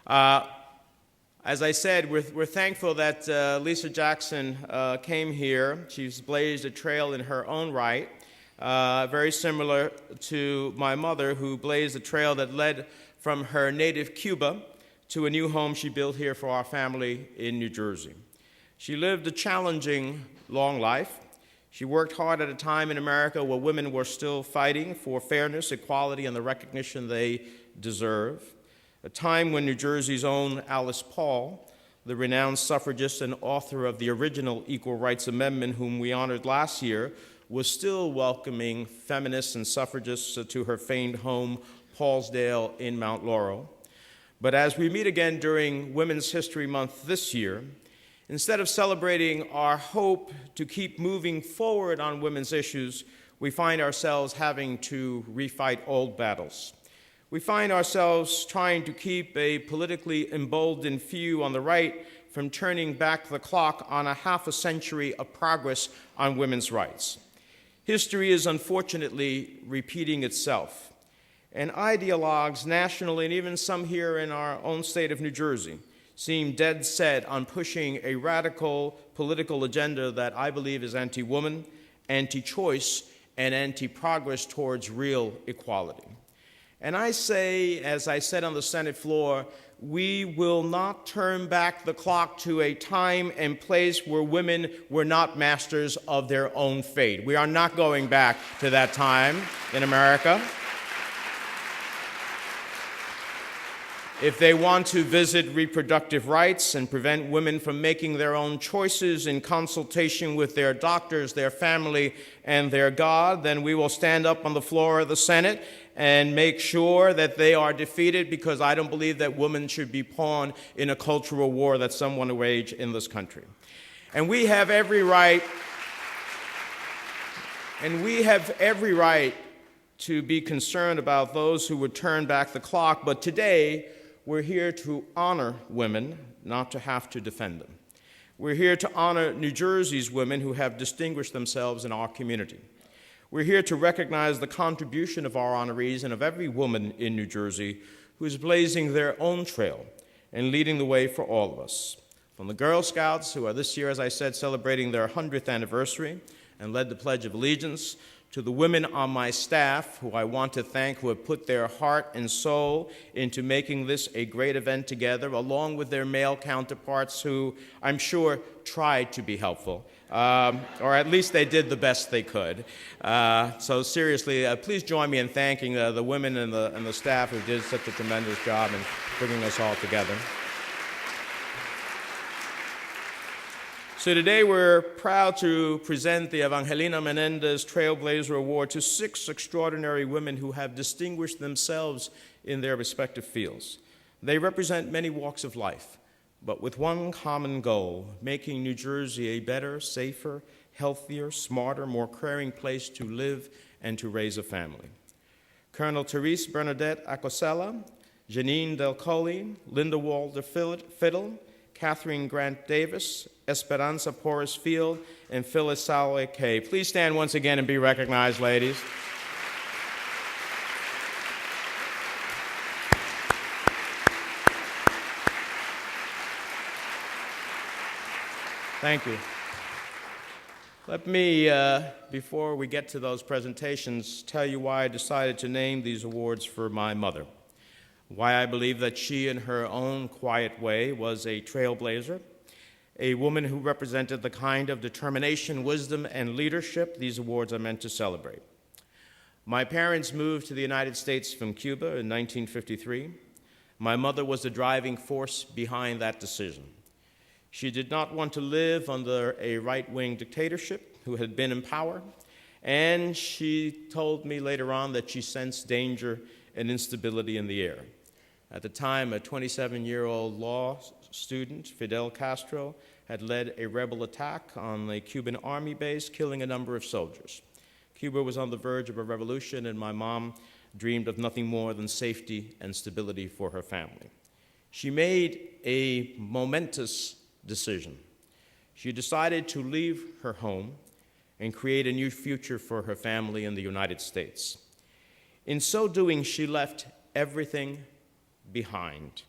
Uh, as I said, we're thankful that Lisa Jackson came here. She's blazed a trail in her own right, very similar to my mother, who blazed a trail that led from her native Cuba to a new home she built here for our family in New Jersey. She lived a challenging, long life. She worked hard at a time in America where women were still fighting for fairness, equality, and the recognition they deserve. A time when New Jersey's own Alice Paul, the renowned suffragist and author of the original Equal Rights Amendment, whom we honored last year, was still welcoming feminists and suffragists to her famed home, Paulsdale in Mount Laurel. But as we meet again during Women's History Month this year, instead of celebrating our hope to keep moving forward on women's issues, we find ourselves having to refight old battles. We find ourselves trying to keep a politically emboldened few on the right from turning back the clock on a half a century of progress on women's rights. History is unfortunately repeating itself, and ideologues nationally, and even some here in our own state of New Jersey, seem dead set on pushing a radical political agenda that I believe is anti-woman, anti-choice, and anti-progress towards real equality. And I say, as I said on the Senate floor, we will not turn back the clock to a time and place where women were not masters of their own fate. We are not going back to that time in America. If they want to visit reproductive rights and prevent women from making their own choices in consultation with their doctors, their family, and their God, then we will stand up on the floor of the Senate and make sure that they are defeated, because I don't believe that women should be pawn in a cultural war that some want to wage in this country. And we have every right, to be concerned about those who would turn back the clock, but today we're here to honor women, not to have to defend them. We're here to honor New Jersey's women who have distinguished themselves in our community. We're here to recognize the contribution of our honorees and of every woman in New Jersey who is blazing their own trail and leading the way for all of us. From the Girl Scouts, who are this year, as I said, celebrating their 100th anniversary and led the Pledge of Allegiance, to the women on my staff, who I want to thank, who have put their heart and soul into making this a great event together, along with their male counterparts who I'm sure tried to be helpful, or at least they did the best they could. So seriously, please join me in thanking the women and the staff who did such a tremendous job in bringing us all together. So today we're proud to present the Evangelina Menendez Trailblazer Award to 6 extraordinary women who have distinguished themselves in their respective fields. They represent many walks of life, but with one common goal: making New Jersey a better, safer, healthier, smarter, more caring place to live and to raise a family. Colonel Therese Bernadette Acosella, Janine Del Colli, Linda Walter Fiddle, Catherine Grant Davis, Esperanza Porras Field, and Phyllis Salway Kay. Please stand once again and be recognized, ladies. Thank you. Let me, before we get to those presentations, tell you why I decided to name these awards for my mother. Why I believe that she, in her own quiet way, was a trailblazer, a woman who represented the kind of determination, wisdom, and leadership these awards are meant to celebrate. My parents moved to the United States from Cuba in 1953. My mother was the driving force behind that decision. She did not want to live under a right-wing dictatorship who had been in power, and she told me later on that she sensed danger and instability in the air. At the time, a 27-year-old law student, Fidel Castro, had led a rebel attack on the Cuban army base, killing a number of soldiers. Cuba was on the verge of a revolution, and my mom dreamed of nothing more than safety and stability for her family. She made a momentous decision. She decided to leave her home and create a new future for her family in the United States. In so doing, she left everything behind.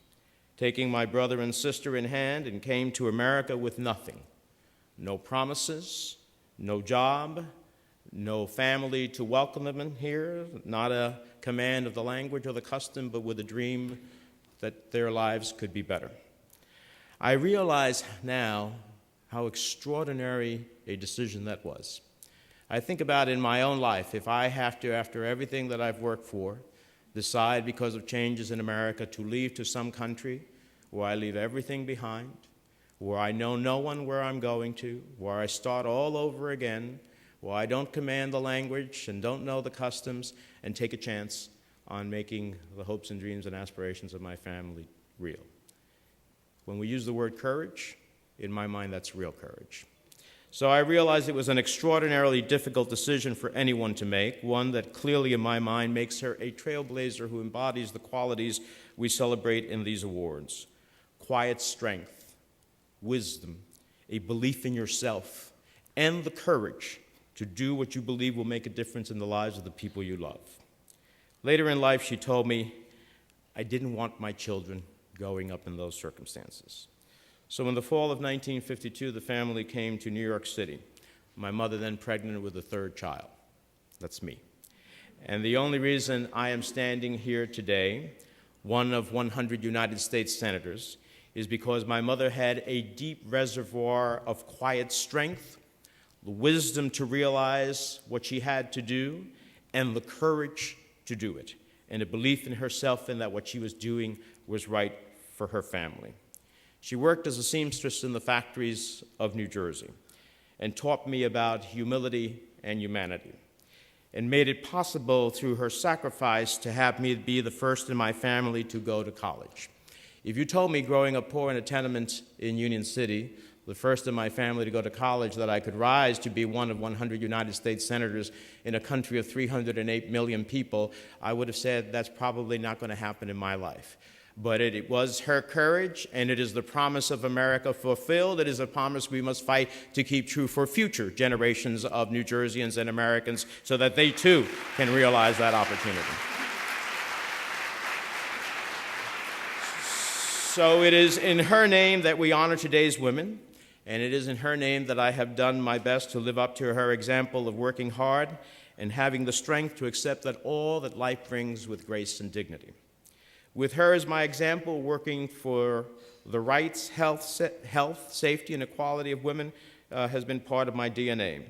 taking my brother and sister in hand, and came to America with nothing. No promises, no job, no family to welcome them in here, not a command of the language or the custom, but with a dream that their lives could be better. I realize now how extraordinary a decision that was. I think about in my own life, if I have to, after everything that I've worked for, decide because of changes in America to leave to some country where I leave everything behind, where I know no one where I'm going to, where I start all over again, where I don't command the language and don't know the customs, and take a chance on making the hopes and dreams and aspirations of my family real. When we use the word courage, in my mind, that's real courage. So I realized it was an extraordinarily difficult decision for anyone to make, one that clearly in my mind makes her a trailblazer who embodies the qualities we celebrate in these awards: quiet strength, wisdom, a belief in yourself, and the courage to do what you believe will make a difference in the lives of the people you love. Later in life, she told me, I didn't want my children growing up in those circumstances. So in the fall of 1952, the family came to New York City. My mother then pregnant with a third child. That's me. And the only reason I am standing here today, one of 100 United States senators, is because my mother had a deep reservoir of quiet strength, the wisdom to realize what she had to do, and the courage to do it, and a belief in herself and that what she was doing was right for her family. She worked as a seamstress in the factories of New Jersey and taught me about humility and humanity, and made it possible through her sacrifice to have me be the first in my family to go to college. If you told me growing up poor in a tenement in Union City, the first in my family to go to college, that I could rise to be one of 100 United States senators in a country of 308 million people, I would have said that's probably not going to happen in my life. But it was her courage, and it is the promise of America fulfilled. It is a promise we must fight to keep true for future generations of New Jerseyans and Americans so that they too can realize that opportunity. So it is in her name that we honor today's women, and it is in her name that I have done my best to live up to her example of working hard and having the strength to accept that all that life brings with grace and dignity. With her as my example, working for the rights, health, safety, and equality of women has been part of my DNA.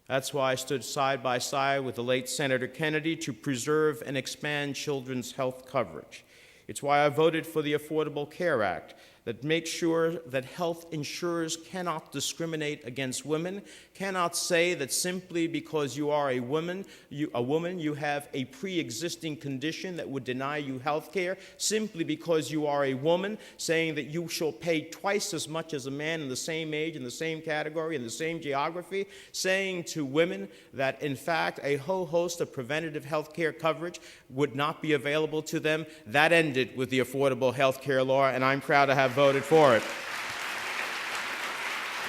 That's why I stood side by side with the late Senator Kennedy to preserve and expand children's health coverage. It's why I voted for the Affordable Care Act that makes sure that health insurers cannot discriminate against women, cannot say that simply because you are a woman, you have a pre-existing condition that would deny you health care, simply because you are a woman, saying that you shall pay twice as much as a man in the same age, in the same category, in the same geography, saying to women that, in fact, a whole host of preventative health care coverage would not be available to them. That ended with the Affordable Health Care Law, and I'm proud to have voted for it.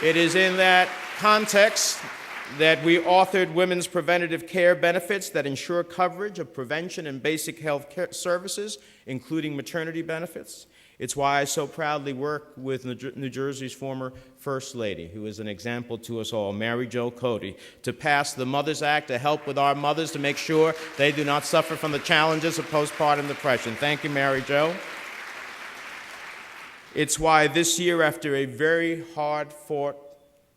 It is in that context that we authored women's preventative care benefits that ensure coverage of prevention and basic health care services, including maternity benefits. It's why I so proudly work with New Jersey's former First Lady, who is an example to us all, Mary Jo Cody, to pass the Mothers Act to help with our mothers to make sure they do not suffer from the challenges of postpartum depression. Thank you, Mary Jo. It's why this year, after a very hard-fought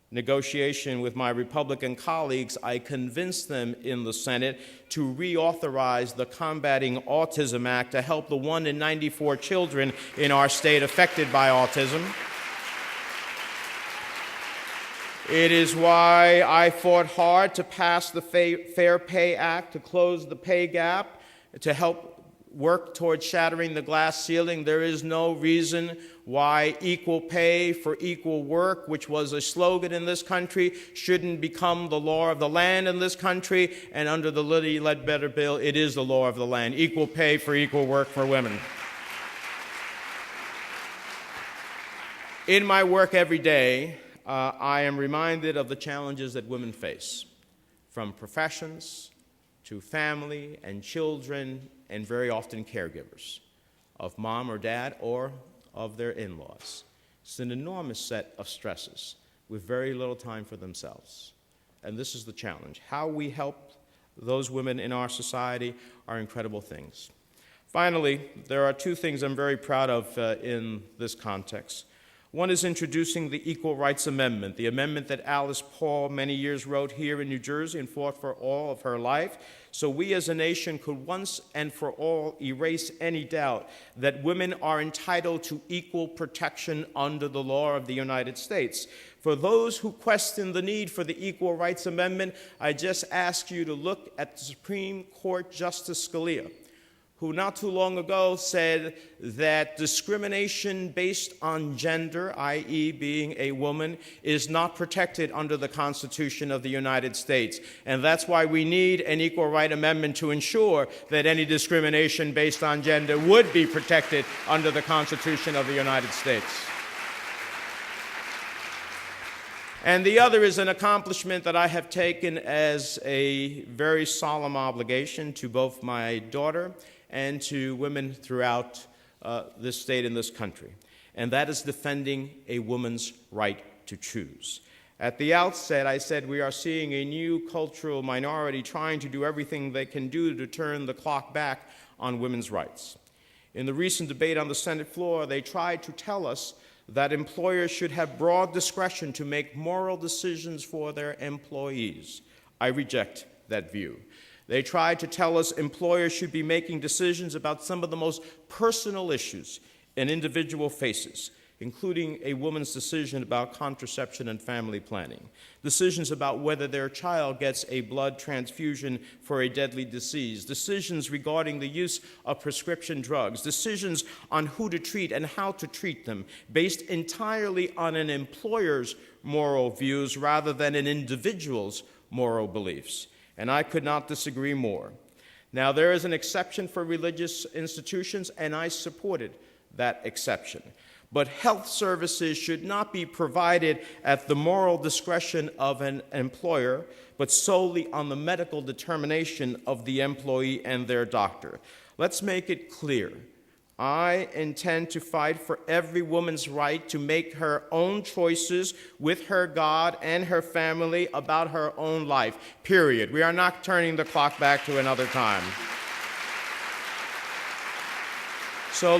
negotiation with my Republican colleagues, I convinced them in the Senate to reauthorize the Combating Autism Act to help the 1 in 94 children in our state affected by autism. It is why I fought hard to pass the Fair Pay Act to close the pay gap, to help work towards shattering the glass ceiling. There is no reason why equal pay for equal work, which was a slogan in this country, shouldn't become the law of the land in this country. And under the Liddy Ledbetter bill, it is the law of the land. Equal pay for equal work for women. In my work every day, I am reminded of the challenges that women face, from professions to family and children, and very often caregivers of mom or dad, or of their in-laws. It's an enormous set of stresses with very little time for themselves. And this is the challenge. How we help those women in our society are incredible things. Finally, there are two things I'm very proud of in this context. One is introducing the Equal Rights Amendment, the amendment that Alice Paul many years wrote here in New Jersey and fought for all of her life, so we as a nation could once and for all erase any doubt that women are entitled to equal protection under the law of the United States. For those who question the need for the Equal Rights Amendment, I just ask you to look at the Supreme Court Justice Scalia, who not too long ago said that discrimination based on gender, i.e. being a woman, is not protected under the Constitution of the United States. And that's why we need an Equal Right Amendment to ensure that any discrimination based on gender would be protected under the Constitution of the United States. And the other is an accomplishment that I have taken as a very solemn obligation to both my daughter and to women throughout this state and this country, and that is defending a woman's right to choose. At the outset, I said we are seeing a new cultural minority trying to do everything they can do to turn the clock back on women's rights. In the recent debate on the Senate floor, they tried to tell us that employers should have broad discretion to make moral decisions for their employees. I reject that view. They tried to tell us employers should be making decisions about some of the most personal issues an individual faces, including a woman's decision about contraception and family planning, decisions about whether their child gets a blood transfusion for a deadly disease, decisions regarding the use of prescription drugs, decisions on who to treat and how to treat them, based entirely on an employer's moral views rather than an individual's moral beliefs. And I could not disagree more. Now, there is an exception for religious institutions, and I supported that exception. But health services should not be provided at the moral discretion of an employer, but solely on the medical determination of the employee and their doctor. Let's make it clear. I intend to fight for every woman's right to make her own choices with her God and her family about her own life, period. We are not turning the clock back to another time. So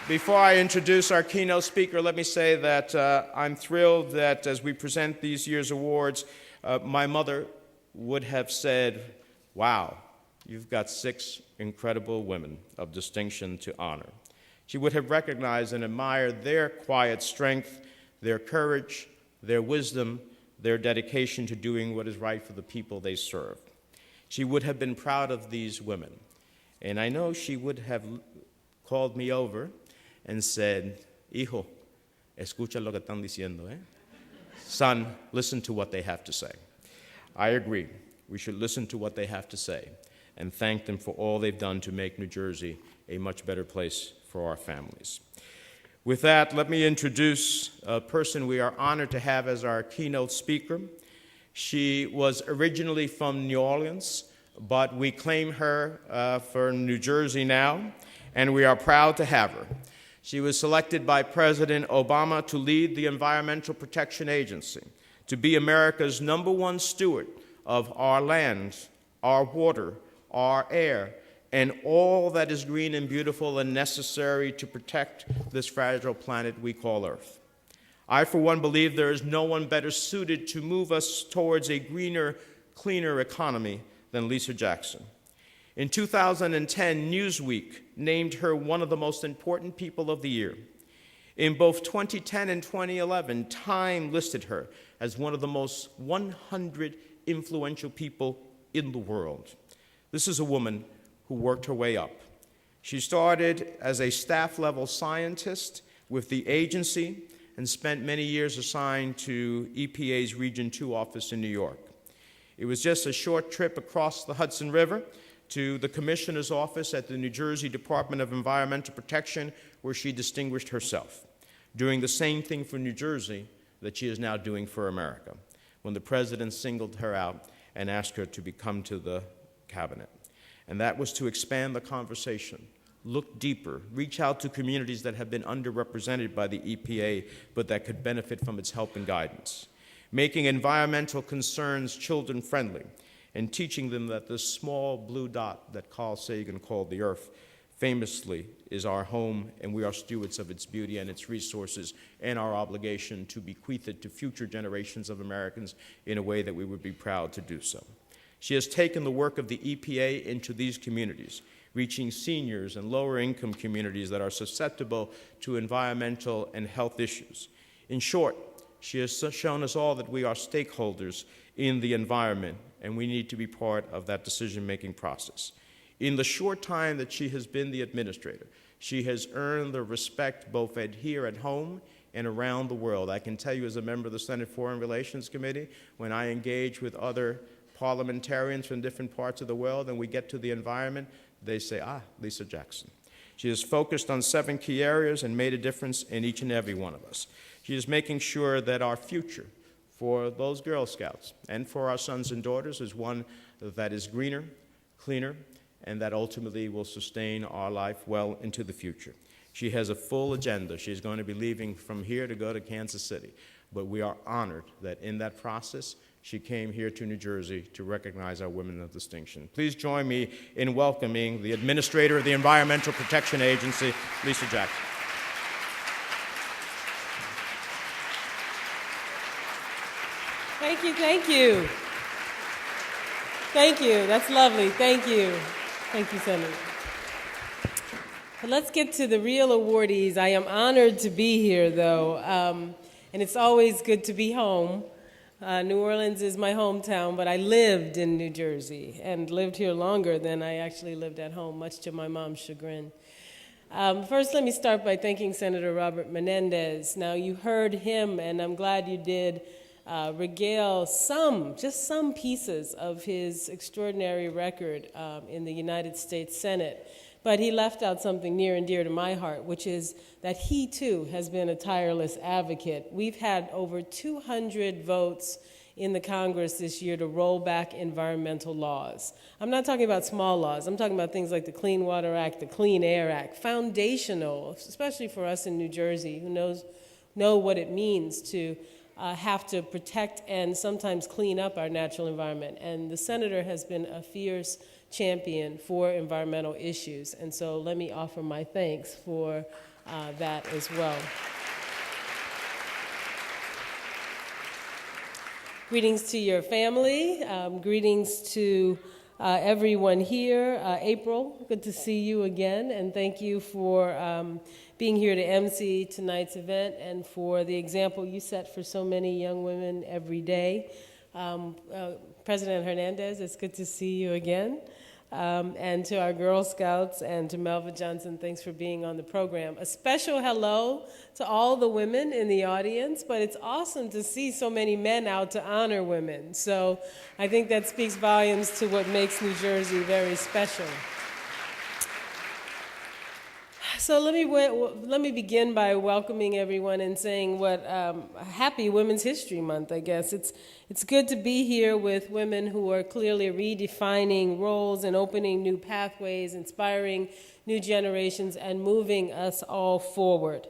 before I introduce our keynote speaker, let me say that I'm thrilled that as we present these year's awards, my mother would have said, wow, you've got 6 incredible women of distinction to honor. She would have recognized and admired their quiet strength, their courage, their wisdom, their dedication to doing what is right for the people they serve. She would have been proud of these women. And I know she would have called me over and said, hijo, escucha lo que están diciendo, eh? Son, listen to what they have to say. I agree. We should listen to what they have to say and thank them for all they've done to make New Jersey a much better place for our families. With that, let me introduce a person we are honored to have as our keynote speaker. She was originally from New Orleans, but we claim her for New Jersey now, and we are proud to have her. She was selected by President Obama to lead the Environmental Protection Agency, to be America's #1 steward of our land, our water, our air, and all that is green and beautiful and necessary to protect this fragile planet we call Earth. I, for one, believe there is no one better suited to move us towards a greener, cleaner economy than Lisa Jackson. In 2010, Newsweek named her one of the most important people of the year. In both 2010 and 2011, Time listed her as one of the most 100 influential people in the world. This is a woman who worked her way up. She started as a staff-level scientist with the agency and spent many years assigned to EPA's Region 2 office in New York. It was just a short trip across the Hudson River to the Commissioner's office at the New Jersey Department of Environmental Protection, where she distinguished herself, doing the same thing for New Jersey that she is now doing for America, when the President singled her out and asked her to come to the Cabinet. And that was to expand the conversation look deeper, reach out to communities that have been underrepresented by the EPA, but that could benefit from its help and guidance. Making environmental concerns children-friendly, and teaching them that the small blue dot that Carl Sagan called the Earth famously is our home, and we are stewards of its beauty and its resources, and our obligation to bequeath it to future generations of Americans in a way that we would be proud to do so. She has taken the work of the EPA into these communities, reaching seniors and lower-income communities that are susceptible to environmental and health issues. In short, she has shown us all that we are stakeholders in the environment, and we need to be part of that decision-making process. In the short time that she has been the administrator, she has earned the respect both here at home and around the world. I can tell you as a member of the Senate Foreign Relations Committee, when I engage with other parliamentarians from different parts of the world and we get to the environment, they say, Lisa Jackson. She has focused on 7 key areas and made a difference in each and every one of us. She is making sure that our future for those Girl Scouts and for our sons and daughters is one that is greener, cleaner, and that ultimately will sustain our life well into the future. She has a full agenda. She's going to be leaving from here to go to Kansas City, but we are honored that in that process, she came here to New Jersey to recognize our women of distinction. Please join me in welcoming the Administrator of the Environmental Protection Agency, Lisa Jackson. Thank you, thank you. Thank you, that's lovely, thank you. Thank you, Senator. But let's get to the real awardees. I am honored to be here, though, and it's always good to be home. New Orleans is my hometown, but I lived in New Jersey and lived here longer than I actually lived at home, much to my mom's chagrin. First, let me start by thanking Senator Robert Menendez. Now, you heard him, and I'm glad you did, regale just some pieces of his extraordinary record in the United States Senate. But he left out something near and dear to my heart, which is that he, too, has been a tireless advocate. We've had over 200 votes in the Congress this year to roll back environmental laws. I'm not talking about small laws. I'm talking about things like the Clean Water Act, the Clean Air Act, foundational, especially for us in New Jersey who know what it means to have to protect and sometimes clean up our natural environment. And the senator has been a fierce champion for environmental issues. And so let me offer my thanks for that as well. Greetings to your family. Greetings to everyone here. April, good to see you again. And thank you for being here to MC tonight's event and for the example you set for so many young women every day. President Hernandez, it's good to see you again. And to our Girl Scouts and to Melva Johnson, thanks for being on the program. A special hello to all the women in the audience, but it's awesome to see so many men out to honor women. So I think that speaks volumes to what makes New Jersey very special. So let me begin by welcoming everyone and saying what happy Women's History Month, I guess. It's good to be here with women who are clearly redefining roles and opening new pathways, inspiring new generations, and moving us all forward.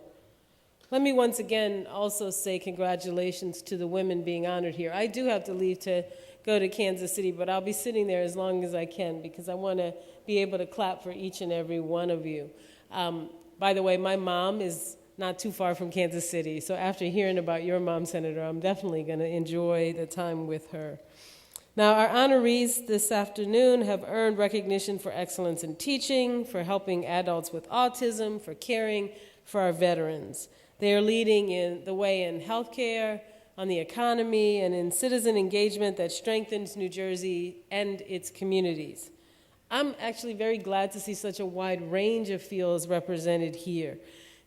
Let me once again also say congratulations to the women being honored here. I do have to leave to go to Kansas City, but I'll be sitting there as long as I can because I want to be able to clap for each and every one of you. By the way, my mom is not too far from Kansas City, so after hearing about your mom, Senator, I'm definitely going to enjoy the time with her. Now, our honorees this afternoon have earned recognition for excellence in teaching, for helping adults with autism, for caring for our veterans. They are leading the way in healthcare, on the economy, and in citizen engagement that strengthens New Jersey and its communities. I'm actually very glad to see such a wide range of fields represented here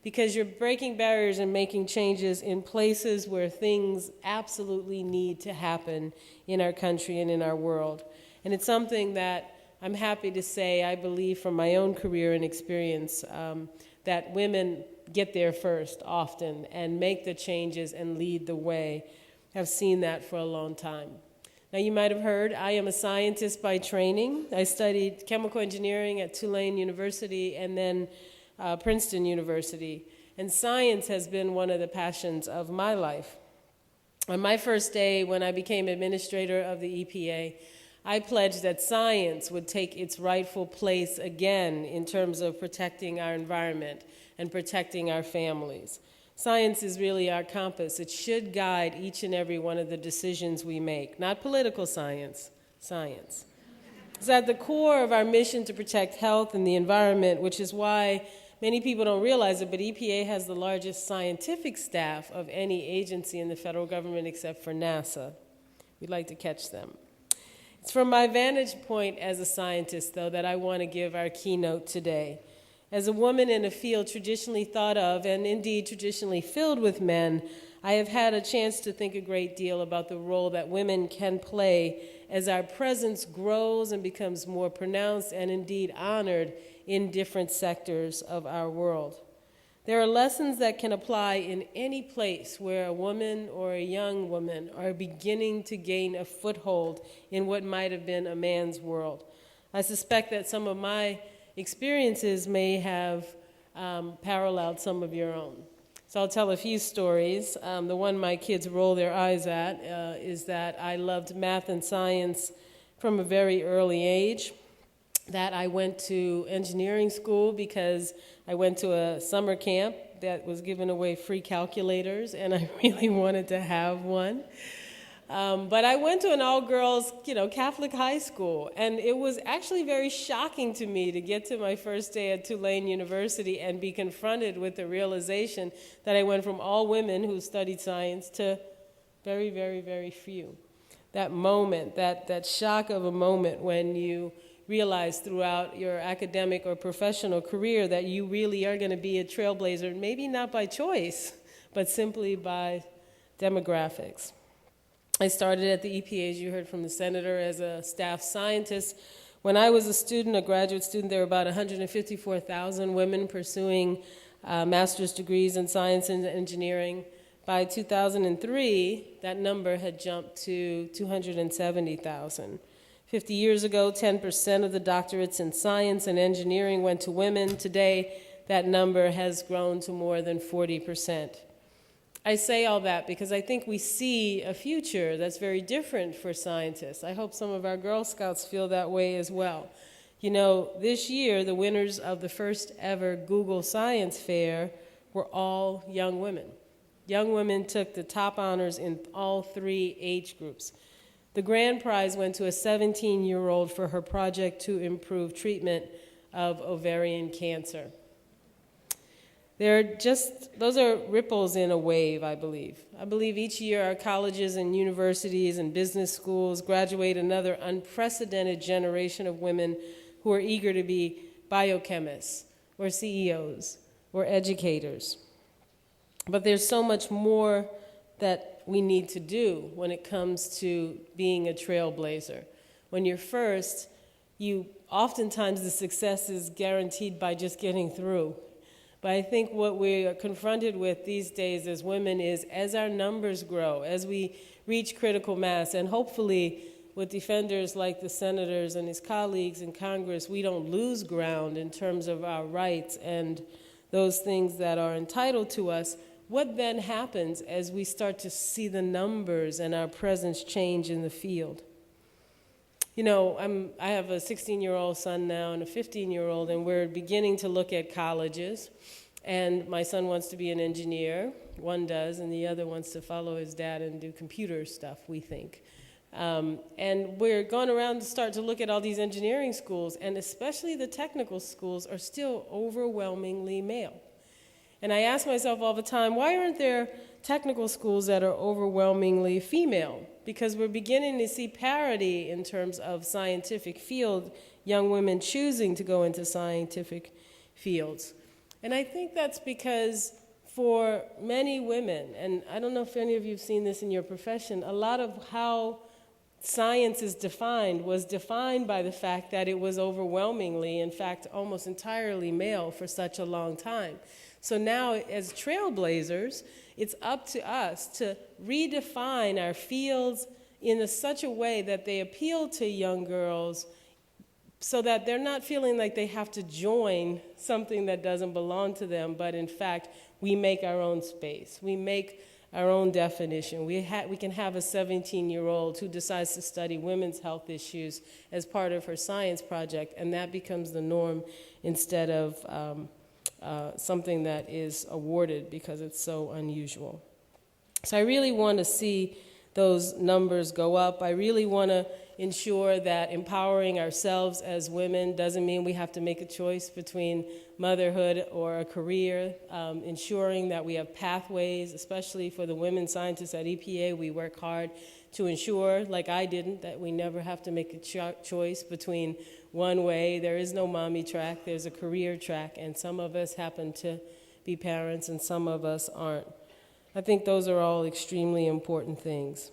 because you're breaking barriers and making changes in places where things absolutely need to happen in our country and in our world. And it's something that I'm happy to say, I believe from my own career and experience, that women get there first often and make the changes and lead the way. I've seen that for a long time. Now, you might have heard, I am a scientist by training. I studied chemical engineering at Tulane University and then Princeton University. And science has been one of the passions of my life. On my first day when I became administrator of the EPA, I pledged that science would take its rightful place again in terms of protecting our environment and protecting our families. Science is really our compass. It should guide each and every one of the decisions we make, not political science, science. It's at the core of our mission to protect health and the environment, which is why many people don't realize it, but EPA has the largest scientific staff of any agency in the federal government except for NASA. We'd like to catch them. It's from my vantage point as a scientist, though, that I want to give our keynote today. As a woman in a field traditionally thought of, and indeed traditionally filled with men, I have had a chance to think a great deal about the role that women can play as our presence grows and becomes more pronounced and indeed honored in different sectors of our world. There are lessons that can apply in any place where a woman or a young woman are beginning to gain a foothold in what might have been a man's world. I suspect that some of my experiences may have paralleled some of your own. So I'll tell a few stories. The one my kids roll their eyes at is that I loved math and science from a very early age, that I went to engineering school because I went to a summer camp that was giving away free calculators, and I really wanted to have one. But I went to an all-girls, Catholic high school, and it was actually very shocking to me to get to my first day at Tulane University and be confronted with the realization that I went from all women who studied science to very, very, very few. That moment, that shock of a moment when you realize throughout your academic or professional career that you really are going to be a trailblazer, maybe not by choice, but simply by demographics. I started at the EPA, as you heard from the senator, as a staff scientist. When I was a student, a graduate student, there were about 154,000 women pursuing master's degrees in science and engineering. By 2003, that number had jumped to 270,000. 50 years ago, 10% of the doctorates in science and engineering went to women. Today, that number has grown to more than 40%. I say all that because I think we see a future that's very different for scientists. I hope some of our Girl Scouts feel that way as well. This year, the winners of the first ever Google Science Fair were all young women. Young women took the top honors in all three age groups. The grand prize went to a 17-year-old for her project to improve treatment of ovarian cancer. Those are ripples in a wave, I believe. I believe each year our colleges and universities and business schools graduate another unprecedented generation of women who are eager to be biochemists or CEOs or educators. But there's so much more that we need to do when it comes to being a trailblazer. When you're first, oftentimes the success is guaranteed by just getting through. But I think what we are confronted with these days as women is, as our numbers grow, as we reach critical mass, and hopefully with defenders like the senators and his colleagues in Congress, we don't lose ground in terms of our rights and those things that are entitled to us. What then happens as we start to see the numbers and our presence change in the field? I have a 16-year-old son now and a 15-year-old, and we're beginning to look at colleges. And my son wants to be an engineer. One does, and the other wants to follow his dad and do computer stuff, we think. And we're going around to start to look at all these engineering schools, and especially the technical schools are still overwhelmingly male. And I ask myself all the time, why aren't there technical schools that are overwhelmingly female? Because we're beginning to see parity in terms of scientific field, young women choosing to go into scientific fields. And I think that's because for many women, and I don't know if any of you have seen this in your profession, a lot of how science is defined was defined by the fact that it was overwhelmingly, in fact, almost entirely male for such a long time. So now, as trailblazers, it's up to us to redefine our fields in such a way that they appeal to young girls so that they're not feeling like they have to join something that doesn't belong to them, but in fact, we make our own space. We make our own definition. We can have a 17-year-old who decides to study women's health issues as part of her science project, and that becomes the norm instead of something that is awarded because it's so unusual. So I really want to see those numbers go up. I really want to ensure that empowering ourselves as women doesn't mean we have to make a choice between motherhood or a career, ensuring that we have pathways, especially for the women scientists at EPA. We work hard to ensure, like I didn't, that we never have to make a choice between one way. There is no mommy track, there's a career track, and some of us happen to be parents and some of us aren't. I think those are all extremely important things.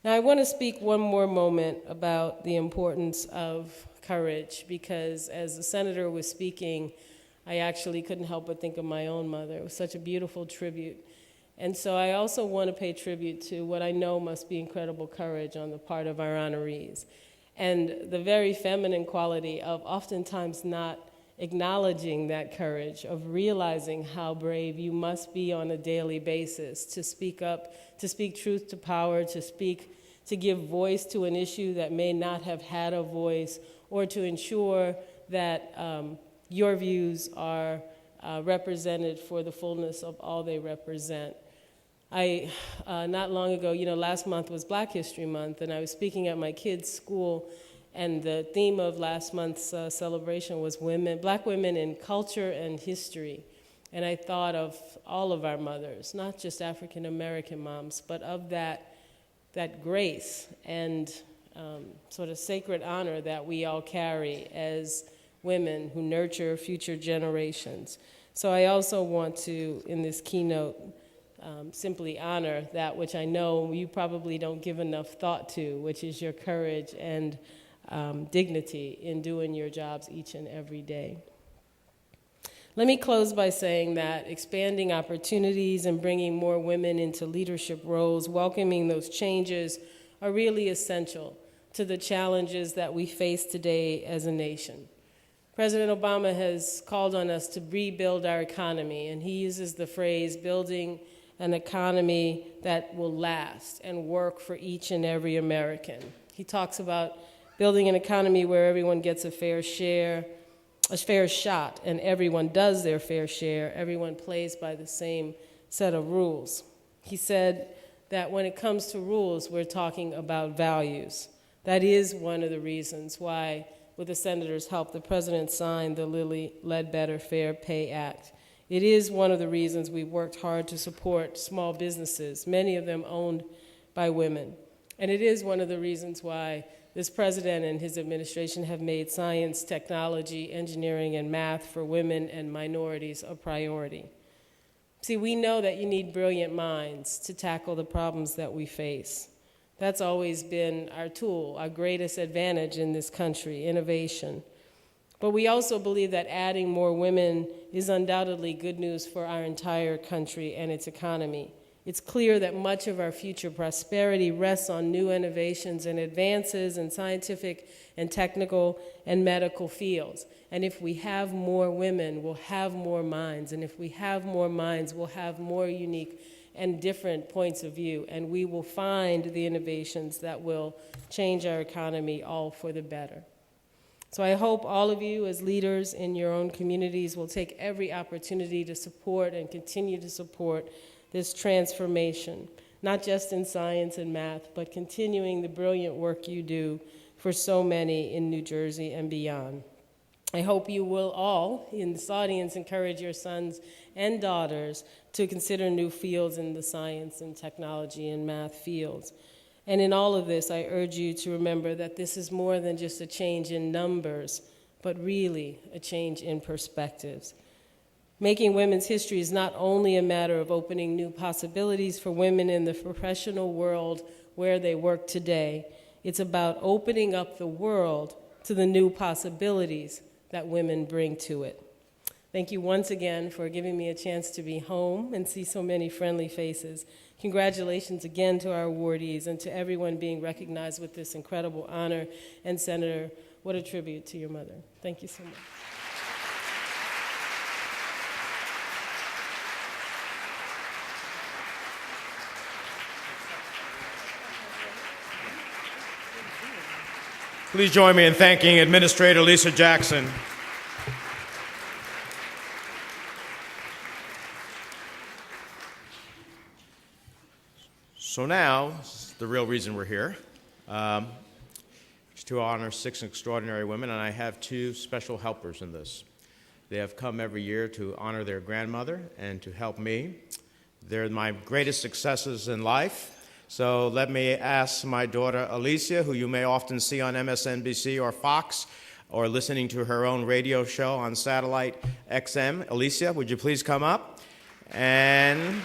Now, I want to speak one more moment about the importance of courage, because as the senator was speaking, I actually couldn't help but think of my own mother. It was such a beautiful tribute. And so I also want to pay tribute to what I know must be incredible courage on the part of our honorees, and the very feminine quality of oftentimes not acknowledging that courage, of realizing how brave you must be on a daily basis to speak up, to speak truth to power, to give voice to an issue that may not have had a voice, or to ensure that your views are represented for the fullness of all they represent. Not long ago, last month was Black History Month, and I was speaking at my kids' school, and the theme of last month's celebration was Black women in culture and history. And I thought of all of our mothers, not just African American moms, but of that grace and sort of sacred honor that we all carry as women who nurture future generations. So I also want to, in this keynote, simply honor that which I know you probably don't give enough thought to, which is your courage and dignity in doing your jobs each and every day. Let me close by saying that expanding opportunities and bringing more women into leadership roles, welcoming those changes, are really essential to the challenges that we face today as a nation. President Obama has called on us to rebuild our economy, and he uses the phrase building an economy that will last and work for each and every American. He talks about building an economy where everyone gets a fair shot, and everyone does their fair share. Everyone plays by the same set of rules. He said that when it comes to rules, we're talking about values. That is one of the reasons why, with the senator's help, the president signed the Lilly Ledbetter Fair Pay Act. It is one of the reasons we've worked hard to support small businesses, many of them owned by women. And it is one of the reasons why this president and his administration have made science, technology, engineering, and math for women and minorities a priority. See, we know that you need brilliant minds to tackle the problems that we face. That's always been our tool, our greatest advantage in this country, innovation. But we also believe that adding more women is undoubtedly good news for our entire country and its economy. It's clear that much of our future prosperity rests on new innovations and advances in scientific and technical and medical fields. And if we have more women, we'll have more minds. And if we have more minds, we'll have more unique and different points of view. And we will find the innovations that will change our economy all for the better. So I hope all of you as leaders in your own communities will take every opportunity to support and continue to support this transformation, not just in science and math, but continuing the brilliant work you do for so many in New Jersey and beyond. I hope you will all, in this audience, encourage your sons and daughters to consider new fields in the science and technology and math fields. And in all of this, I urge you to remember that this is more than just a change in numbers, but really a change in perspectives. Making women's history is not only a matter of opening new possibilities for women in the professional world where they work today. It's about opening up the world to the new possibilities that women bring to it. Thank you once again for giving me a chance to be home and see so many friendly faces. Congratulations again to our awardees and to everyone being recognized with this incredible honor. And Senator, what a tribute to your mother. Thank you so much. Please join me in thanking Administrator Lisa Jackson. So now, the real reason we're here, is to honor 6 extraordinary women, and I have 2 special helpers in this. They have come every year to honor their grandmother and to help me. They're my greatest successes in life. So let me ask my daughter Alicia, who you may often see on MSNBC or Fox, or listening to her own radio show on satellite XM. Alicia, would you please come up? And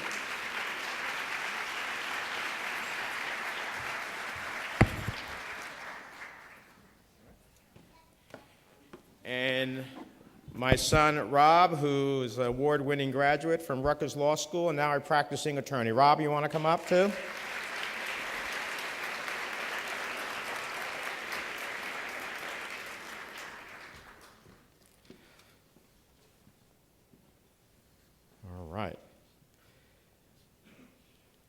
my son, Rob, who is an award-winning graduate from Rutgers Law School and now a practicing attorney. Rob, you want to come up too? All right.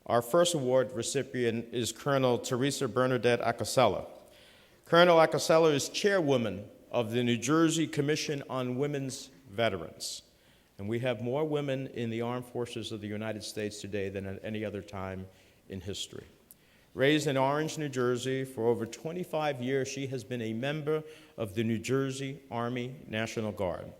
Our first award recipient is Colonel Teresa Bernadette Acasella. Colonel Acasella is chairwoman of the New Jersey Commission on Women's Veterans. And we have more women in the armed forces of the United States today than at any other time in history. Raised in Orange, New Jersey, for over 25 years, she has been a member of the New Jersey Army National Guard.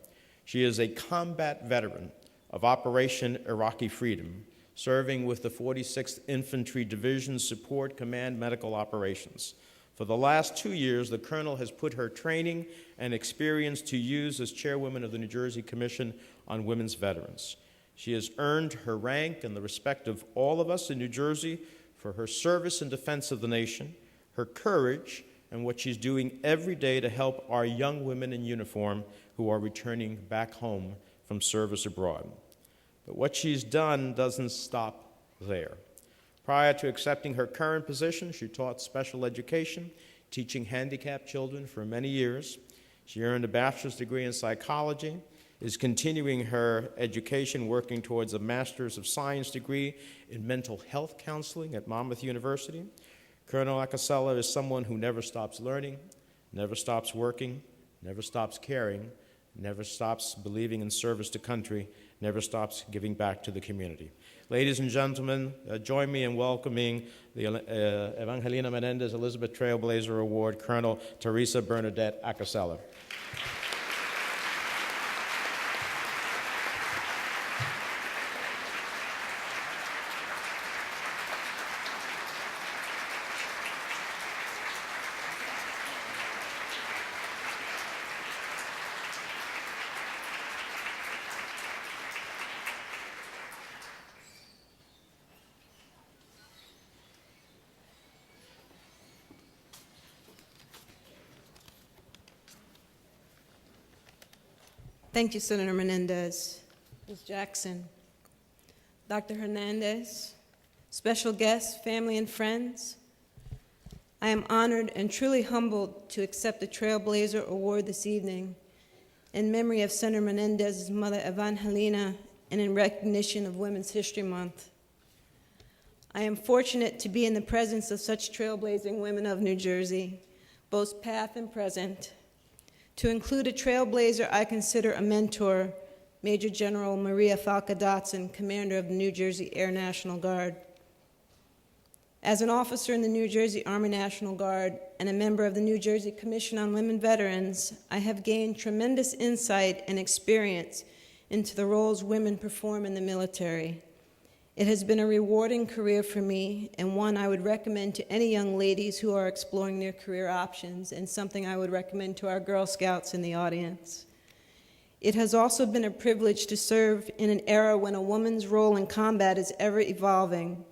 She is a combat veteran of Operation Iraqi Freedom, serving with the 46th Infantry Division Support Command Medical Operations. For the last 2 years, the Colonel has put her training and experience to use as chairwoman of the New Jersey Commission on Women's Veterans. She has earned her rank and the respect of all of us in New Jersey for her service and defense of the nation, her courage, and what she's doing every day to help our young women in uniform who are returning back home from service abroad. But what she's done doesn't stop there. Prior to accepting her current position, she taught special education, teaching handicapped children for many years. She earned a bachelor's degree in psychology, is continuing her education, working towards a master's of science degree in mental health counseling at Monmouth University. Colonel Acasella is someone who never stops learning, never stops working, never stops caring, never stops believing in service to country, never stops giving back to the community. Ladies and gentlemen, join me in welcoming the Evangelina Menendez Elizabeth Trailblazer Award, Colonel Teresa Bernadette Acasella. Thank you, Senator Menendez, Ms. Jackson, Dr. Hernandez, special guests, family, and friends. I am honored and truly humbled to accept the Trailblazer Award this evening in memory of Senator Menendez's mother, Evangelina, and in recognition of Women's History Month. I am fortunate to be in the presence of such trailblazing women of New Jersey, both past and present. To include a trailblazer I consider a mentor, Major General Maria Falca Dotson, Commander of the New Jersey Air National Guard. As an officer in the New Jersey Army National Guard and a member of the New Jersey Commission on Women Veterans, I have gained tremendous insight and experience into the roles women perform in the military. It has been a rewarding career for me and one I would recommend to any young ladies who are exploring their career options, and something I would recommend to our Girl Scouts in the audience. It has also been a privilege to serve in an era when a woman's role in combat is ever evolving.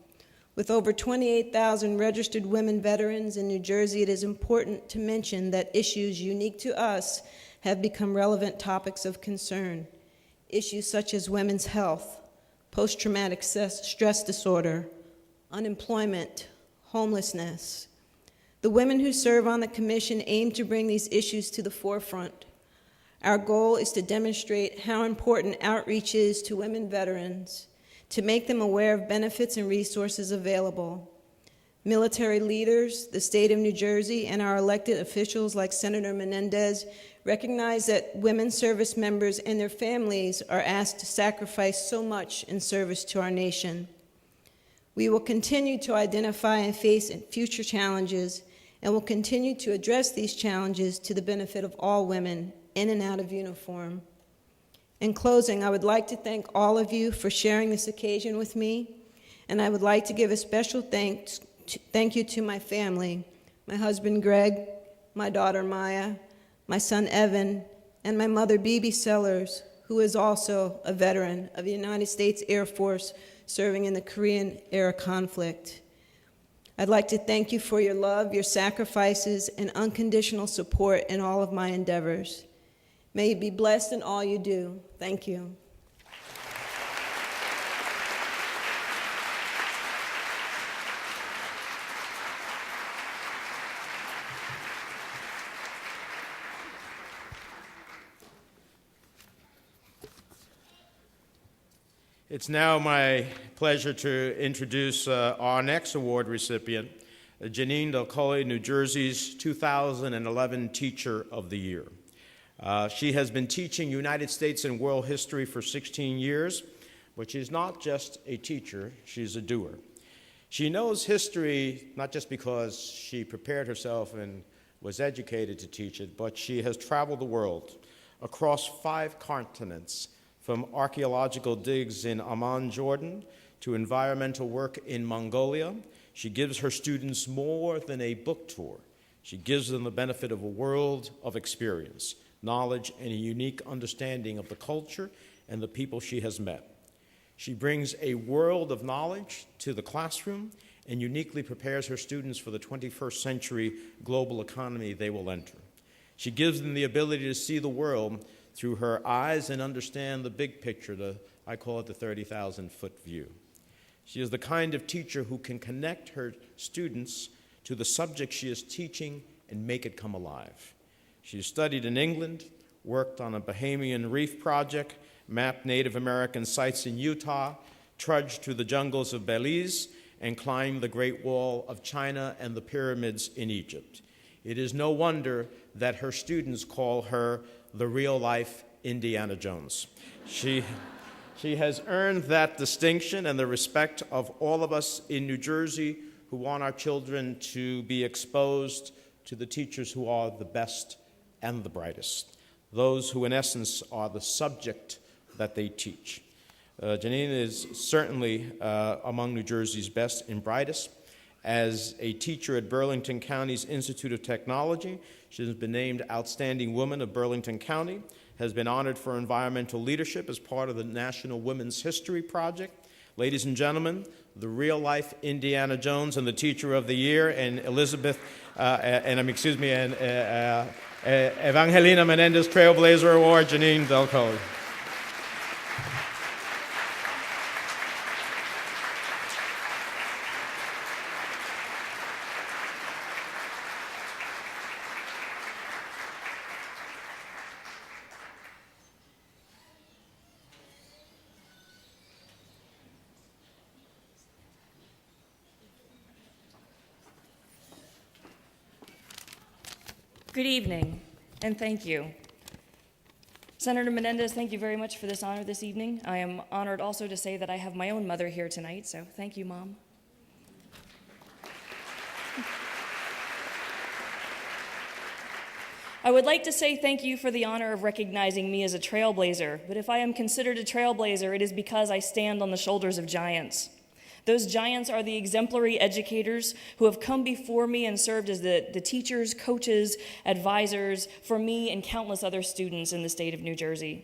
With over 28,000 registered women veterans in New Jersey, it is important to mention that issues unique to us have become relevant topics of concern. issues such as women's health, post-traumatic stress disorder, unemployment, homelessness. The women who serve on the commission aim to bring these issues to the forefront. Our goal is to demonstrate how important outreach is to women veterans, to make them aware of benefits and resources available. Military leaders, the state of New Jersey, and our elected officials like Senator Menendez recognize that women service members and their families are asked to sacrifice so much in service to our nation. We will continue to identify and face future challenges and will continue to address these challenges to the benefit of all women in and out of uniform. In closing, I would like to thank all of you for sharing this occasion with me, and I would like to give a special thank you to my family, my husband Greg, my daughter Maya, my son Evan, and my mother Bibi Sellers, who is also a veteran of the United States Air Force serving in the Korean-era conflict. I'd like to thank you for your love, your sacrifices, and unconditional support in all of my endeavors. May you be blessed in all you do. Thank you. It's now my pleasure to introduce our next award recipient, Janine Delcolle, New Jersey's 2011 Teacher of the Year. She has been teaching United States and world history for 16 years, but she's not just a teacher, she's a doer. She knows history not just because she prepared herself and was educated to teach it, but she has traveled the world across 5 continents, from archaeological digs in Amman, Jordan, to environmental work in Mongolia. She gives her students more than a book tour. She gives them the benefit of a world of experience, knowledge, and a unique understanding of the culture and the people she has met. She brings a world of knowledge to the classroom and uniquely prepares her students for the 21st century global economy they will enter. She gives them the ability to see the world through her eyes and understand the big picture, I call it the 30,000-foot view. She is the kind of teacher who can connect her students to the subject she is teaching and make it come alive. She studied in England, worked on a Bahamian reef project, mapped Native American sites in Utah, trudged through the jungles of Belize, and climbed the Great Wall of China and the pyramids in Egypt. It is no wonder that her students call her the real-life Indiana Jones. She has earned that distinction and the respect of all of us in New Jersey who want our children to be exposed to the teachers who are the best and the brightest, those who in essence are the subject that they teach. Janine is certainly among New Jersey's best and brightest. As a teacher at Burlington County's Institute of Technology, she has been named Outstanding Woman of Burlington County, has been honored for environmental leadership as part of the National Women's History Project. Ladies and gentlemen, the real-life Indiana Jones and the Teacher of the Year, and Evangelina Menendez Trailblazer Award, Janine Delcolle. Good evening, and thank you. Senator Menendez, thank you very much for this honor this evening. I am honored also to say that I have my own mother here tonight, so thank you, Mom. I would like to say thank you for the honor of recognizing me as a trailblazer, but if I am considered a trailblazer, it is because I stand on the shoulders of giants. Those giants are the exemplary educators who have come before me and served as the teachers, coaches, advisors for me and countless other students in the state of New Jersey.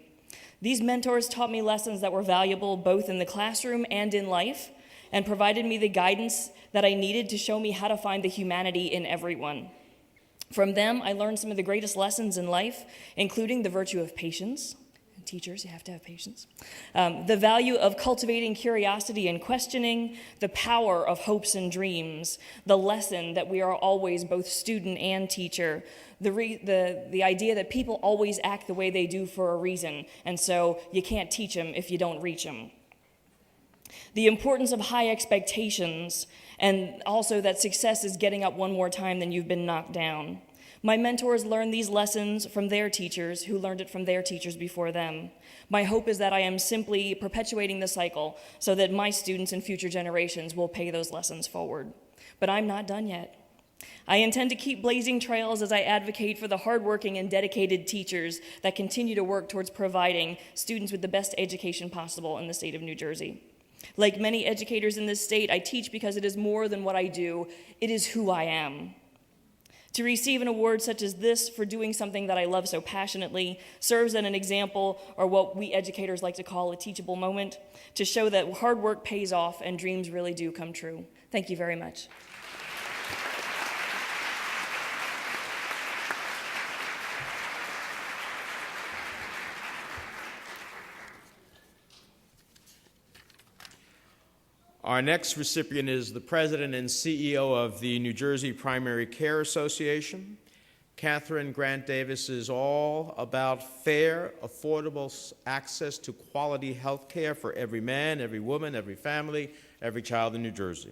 These mentors taught me lessons that were valuable both in the classroom and in life, and provided me the guidance that I needed to show me how to find the humanity in everyone. From them, I learned some of the greatest lessons in life, including the virtue of patience, teachers, you have to have patience. The value of cultivating curiosity and questioning, the power of hopes and dreams, the lesson that we are always both student and teacher, the idea that people always act the way they do for a reason, and so you can't teach them if you don't reach them. The importance of high expectations, and also that success is getting up one more time than you've been knocked down. My mentors learned these lessons from their teachers, who learned it from their teachers before them. My hope is that I am simply perpetuating the cycle so that my students and future generations will pay those lessons forward. But I'm not done yet. I intend to keep blazing trails as I advocate for the hardworking and dedicated teachers that continue to work towards providing students with the best education possible in the state of New Jersey. Like many educators in this state, I teach because it is more than what I do, it is who I am. To receive an award such as this for doing something that I love so passionately serves as an example, or what we educators like to call a teachable moment, to show that hard work pays off and dreams really do come true. Thank you very much. Our next recipient is the president and CEO of the New Jersey Primary Care Association. Catherine Grant Davis is all about fair, affordable access to quality health care for every man, every woman, every family, every child in New Jersey.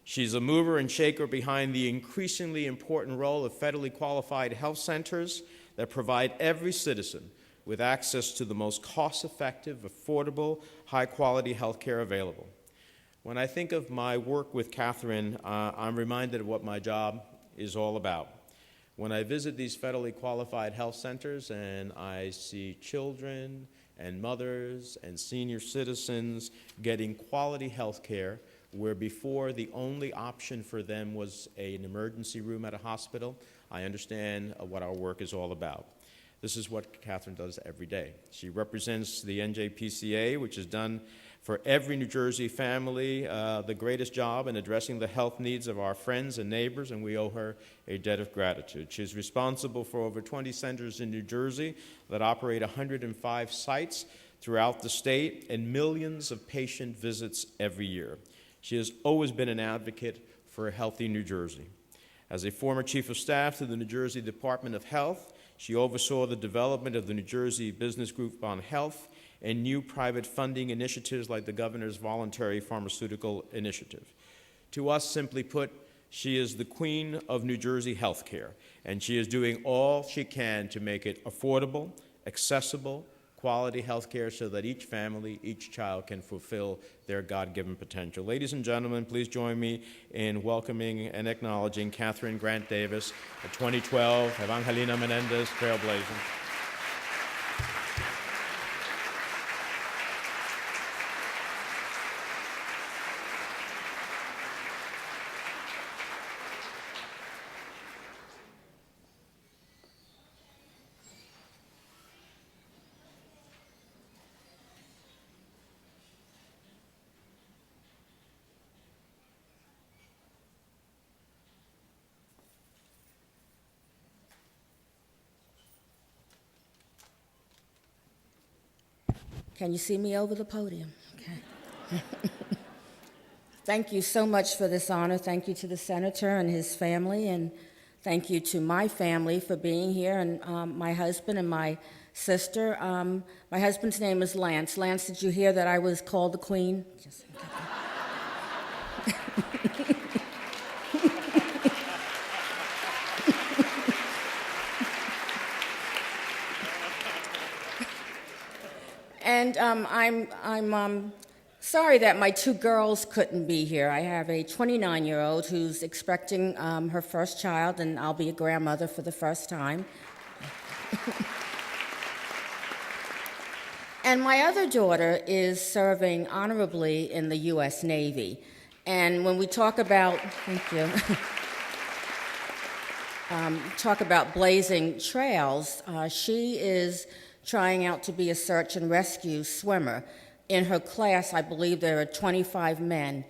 She's a mover and shaker behind the increasingly important role of federally qualified health centers that provide every citizen with access to the most cost-effective, affordable, high-quality health care available. When I think of my work with Catherine, I'm reminded of what my job is all about. When I visit these federally qualified health centers and I see children and mothers and senior citizens getting quality health care, where before the only option for them was an emergency room at a hospital, I understand what our work is all about. This is what Catherine does every day. She represents the NJPCA, which is done for every New Jersey family, the greatest job in addressing the health needs of our friends and neighbors, and we owe her a debt of gratitude. She's responsible for over 20 centers in New Jersey that operate 105 sites throughout the state and millions of patient visits every year. She has always been an advocate for a healthy New Jersey. As a former chief of staff to the New Jersey Department of Health, she oversaw the development of the New Jersey Business Group on Health and new private funding initiatives like the Governor's Voluntary Pharmaceutical Initiative. To us, simply put, she is the queen of New Jersey healthcare, and she is doing all she can to make it affordable, accessible, quality healthcare so that each family, each child can fulfill their God-given potential. Ladies and gentlemen, please join me in welcoming and acknowledging Catherine Grant Davis, the 2012 Evangelina Menendez Trailblazer. Can you see me over the podium? Okay. Thank you so much for this honor. Thank you to the senator and his family, and thank you to my family for being here, and my husband and my sister. My husband's name is Lance. Lance, did you hear that I was called the queen? Just And I'm sorry that my two girls couldn't be here. I have a 29-year-old who's expecting her first child, and I'll be a grandmother for the first time. And my other daughter is serving honorably in the U.S. Navy. And when we talk about, thank you, talk about blazing trails, she is trying out to be a search and rescue swimmer. In her class, I believe there are 25 men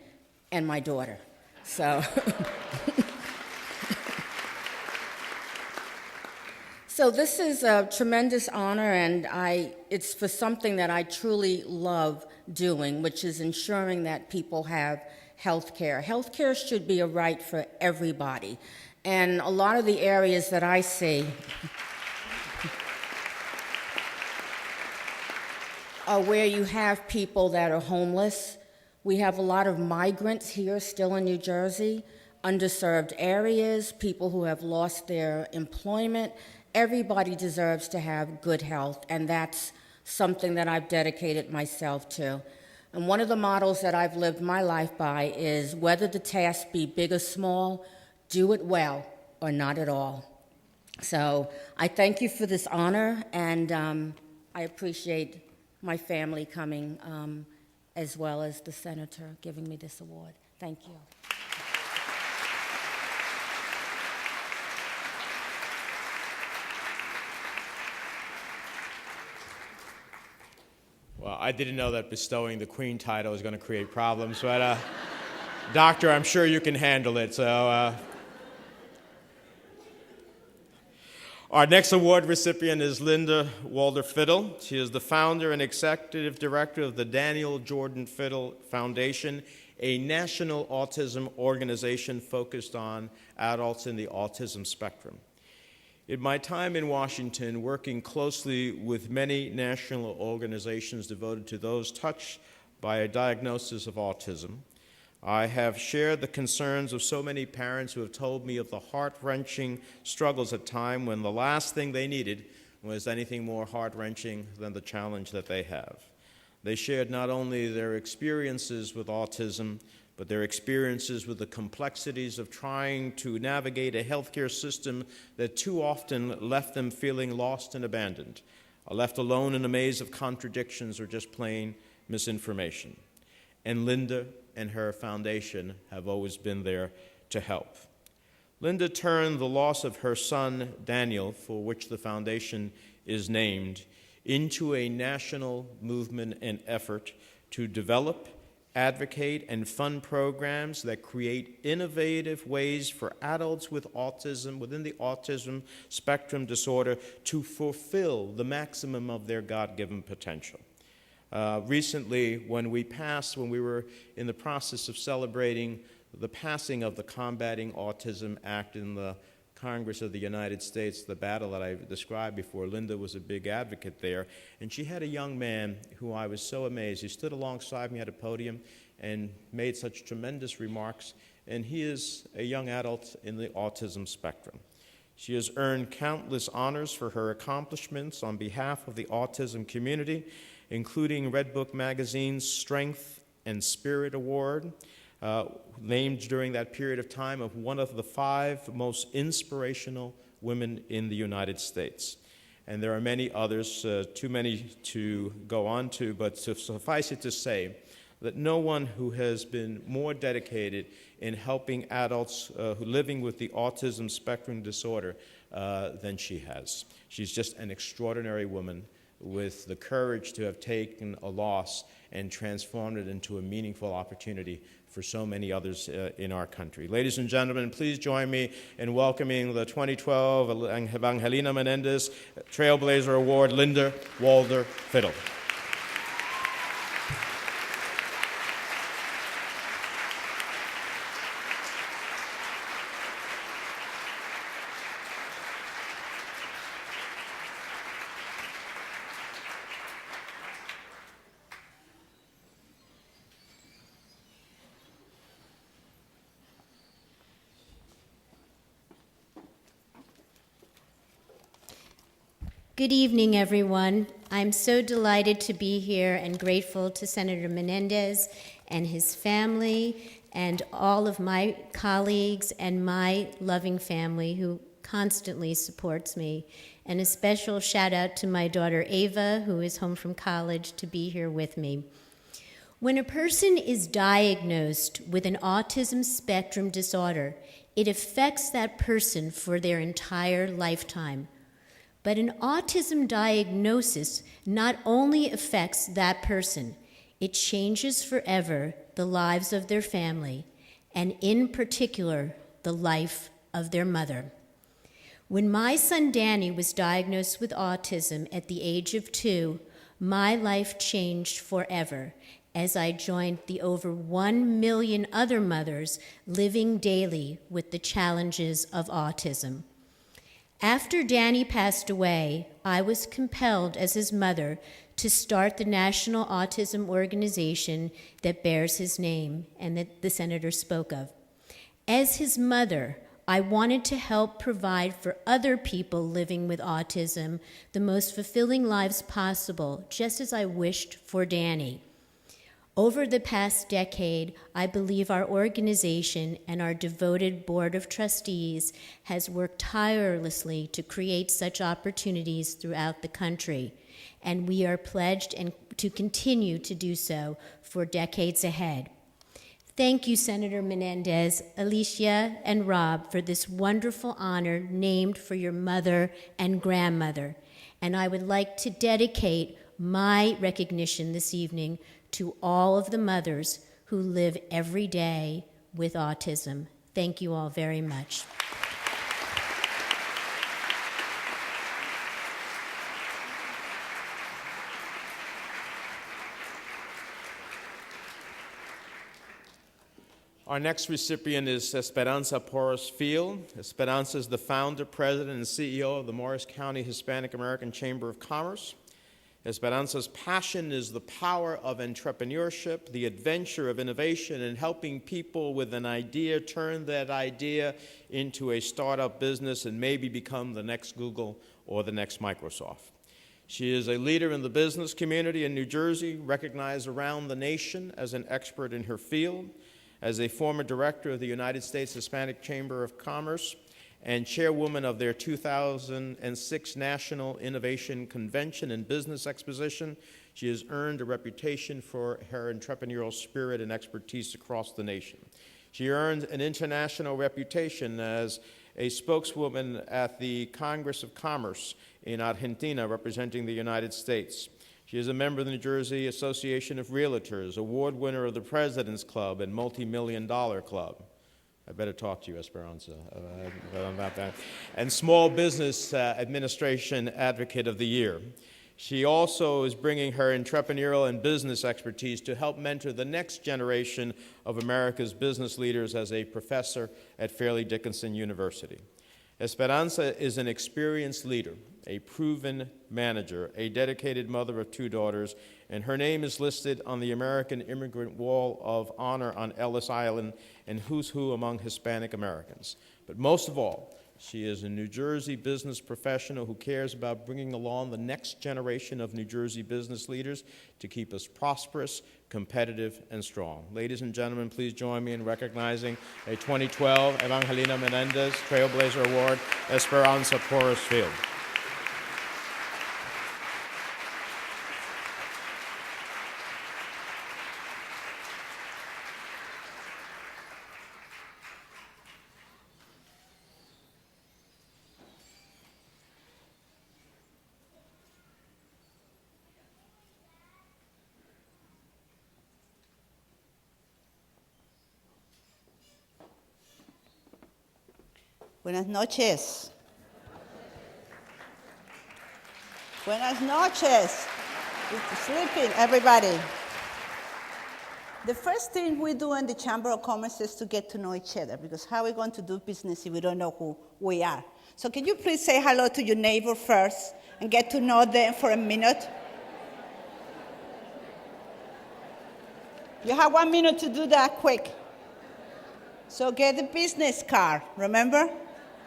and my daughter. So, So this is a tremendous honor, and it's for something that I truly love doing, which is ensuring that people have health care. Health care should be a right for everybody. And a lot of the areas that I see are where you have people that are homeless. We have a lot of migrants here still in New Jersey, underserved areas, people who have lost their employment. Everybody deserves to have good health, and that's something that I've dedicated myself to. And one of the models that I've lived my life by is whether the task be big or small, do it well or not at all. So I thank you for this honor, and I appreciate my family coming, as well as the senator giving me this award. Thank you. Well, I didn't know that bestowing the Queen title was going to create problems, but Doctor, I'm sure you can handle it. So, our next award recipient is Linda Walder-Fiddle. She is the founder and executive director of the Daniel Jordan Fiddle Foundation, a national autism organization focused on adults in the autism spectrum. In my time in Washington, working closely with many national organizations devoted to those touched by a diagnosis of autism, I have shared the concerns of so many parents who have told me of the heart-wrenching struggles at time when the last thing they needed was anything more heart-wrenching than the challenge that they have. They shared not only their experiences with autism, but their experiences with the complexities of trying to navigate a healthcare system that too often left them feeling lost and abandoned, left alone in a maze of contradictions or just plain misinformation. And Linda and her foundation have always been there to help. Linda turned the loss of her son, Daniel, for which the foundation is named, into a national movement and effort to develop, advocate, and fund programs that create innovative ways for adults with autism, within the autism spectrum disorder, to fulfill the maximum of their God-given potential. Recently, when we were in the process of celebrating the passing of the Combating Autism Act in the Congress of the United States, the battle that I described before, Linda was a big advocate there, and she had a young man who I was so amazed. He stood alongside me at a podium and made such tremendous remarks, and he is a young adult in the autism spectrum. She has earned countless honors for her accomplishments on behalf of the autism community, including Red Book Magazine's Strength and Spirit Award, named during that period of time of one of the 5 most inspirational women in the United States. And there are many others, too many to go on to, but suffice it to say that no one who has been more dedicated in helping adults living with the autism spectrum disorder than she has. She's just an extraordinary woman with the courage to have taken a loss and transformed it into a meaningful opportunity for so many others in our country. Ladies and gentlemen, please join me in welcoming the 2012 Evangelina Menendez Trailblazer Award, Linda Walder-Fiddle. Good evening, everyone. I'm so delighted to be here and grateful to Senator Menendez and his family and all of my colleagues and my loving family who constantly supports me. And a special shout out to my daughter Ava, who is home from college, to be here with me. When a person is diagnosed with an autism spectrum disorder, it affects that person for their entire lifetime. But an autism diagnosis not only affects that person, it changes forever the lives of their family, and in particular, the life of their mother. When my son Danny was diagnosed with autism at the age of 2, my life changed forever as I joined the over 1 million other mothers living daily with the challenges of autism. After Danny passed away, I was compelled as his mother to start the national autism organization that bears his name and that the senator spoke of. As his mother, I wanted to help provide for other people living with autism the most fulfilling lives possible, just as I wished for Danny. Over the past decade, I believe our organization and our devoted board of trustees has worked tirelessly to create such opportunities throughout the country, and we are pledged to continue to do so for decades ahead. Thank you, Senator Menendez, Alicia, and Rob, for this wonderful honor named for your mother and grandmother. And I would like to dedicate my recognition this evening to all of the mothers who live every day with autism. Thank you all very much. Our next recipient is Esperanza Porras Field. Esperanza is the founder, president, and CEO of the Morris County Hispanic American Chamber of Commerce. Esperanza's passion is the power of entrepreneurship, the adventure of innovation, and helping people with an idea turn that idea into a startup business and maybe become the next Google or the next Microsoft. She is a leader in the business community in New Jersey, recognized around the nation as an expert in her field, as a former director of the United States Hispanic Chamber of Commerce, and chairwoman of their 2006 National Innovation Convention and Business Exposition. She has earned a reputation for her entrepreneurial spirit and expertise across the nation. She earned an international reputation as a spokeswoman at the Congress of Commerce in Argentina, representing the United States. She is a member of the New Jersey Association of Realtors, award winner of the President's Club and Multi-Million-Dollar Club. I better talk to you, Esperanza, about that. And Small Business Administration Advocate of the Year. She also is bringing her entrepreneurial and business expertise to help mentor the next generation of America's business leaders as a professor at Fairleigh Dickinson University. Esperanza is an experienced leader, a proven manager, a dedicated mother of 2 daughters, and her name is listed on the American Immigrant Wall of Honor on Ellis Island and Who's Who among Hispanic Americans. But most of all, she is a New Jersey business professional who cares about bringing along the next generation of New Jersey business leaders to keep us prosperous, competitive, and strong. Ladies and gentlemen, please join me in recognizing a 2012 Evangelina Menendez Trailblazer Award, Esperanza Porras Field. Buenas noches. Buenas noches. It's sleeping, everybody. The first thing we do in the Chamber of Commerce is to get to know each other, because how are we going to do business if we don't know who we are? So can you please say hello to your neighbor first and get to know them for a minute? You have 1 minute to do that quick. So get the business card, remember?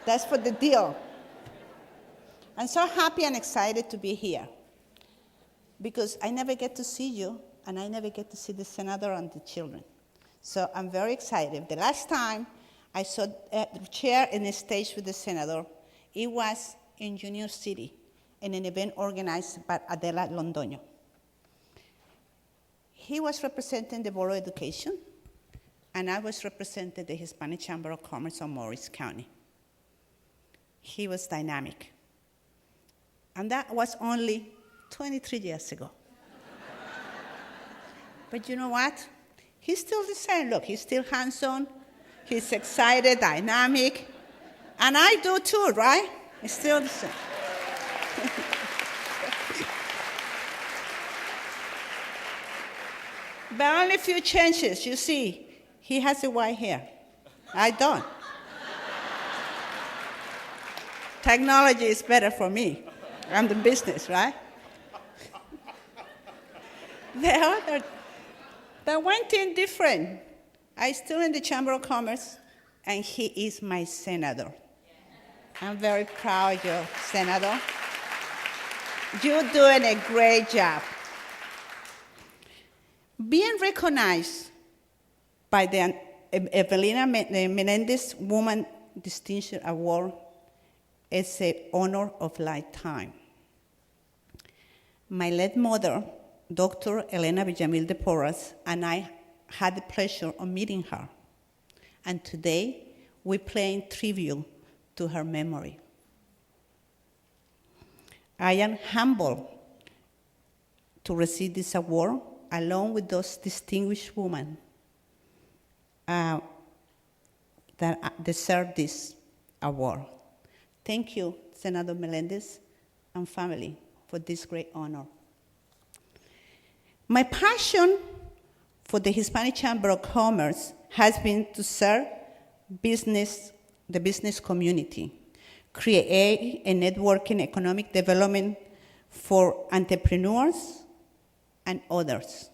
That's for the deal. I'm so happy and excited to be here because I never get to see you and I never get to see the senator and the children. So I'm very excited. The last time I saw the chair in the stage with the senator, it was in Union City in an event organized by Adela Londoño. He was representing the Board of Education and I was representing the Hispanic Chamber of Commerce of Morris County. He was dynamic. And that was only 23 years ago. But you know what? He's still the same. Look, he's still hands-on. He's excited, dynamic. And I do too, right? It's still the same. But only a few changes. You see, he has a white hair. I don't. Technology is better for me. I'm the business, right? The one thing different, I still in the Chamber of Commerce, and he is my senator. I'm very proud of you, Senator. You're doing a great job. Being recognized by the Evangelina Menendez Woman Distinction Award is an honor of lifetime. My late mother, Dr. Elena Villamil de Porras, and I had the pleasure of meeting her. And today, we're playing tribute to her memory. I am humbled to receive this award along with those distinguished women that deserve this award. Thank you, Senator Menendez and family, for this great honor. My passion for the Hispanic Chamber of Commerce has been to serve the business community, create a networking economic development for entrepreneurs and others.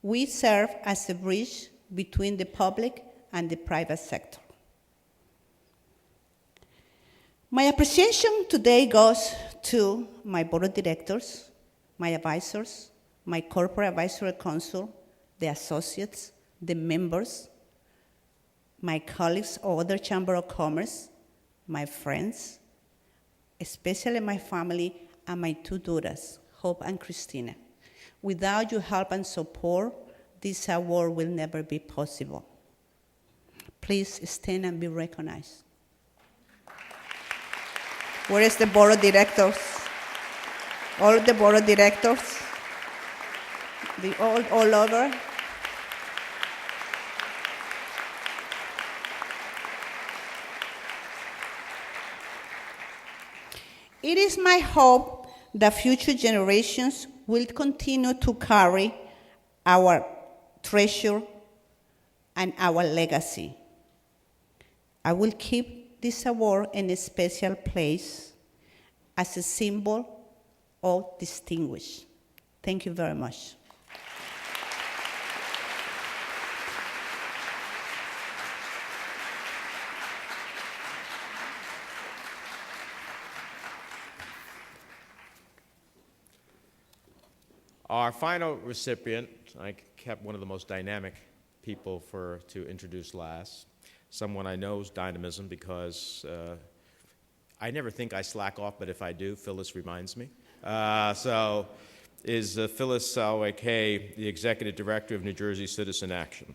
We serve as a bridge between the public and the private sector. My appreciation today goes to my board of directors, my advisors, my corporate advisory council, the associates, the members, my colleagues of other Chamber of Commerce, my friends, especially my family and my two daughters, Hope and Christina. Without your help and support, this award will never be possible. Please stand and be recognized. Where is the board of directors? All of the board of directors? All over? It is my hope that future generations will continue to carry our treasure and our legacy. I will keep this award in a special place as a symbol of distinguish. Thank you very much. Our final recipient, I kept one of the most dynamic people to introduce last, someone I know's dynamism because I never think I slack off, but if I do, Phyllis reminds me. Is Phyllis Salway-Kay, the Executive Director of New Jersey Citizen Action.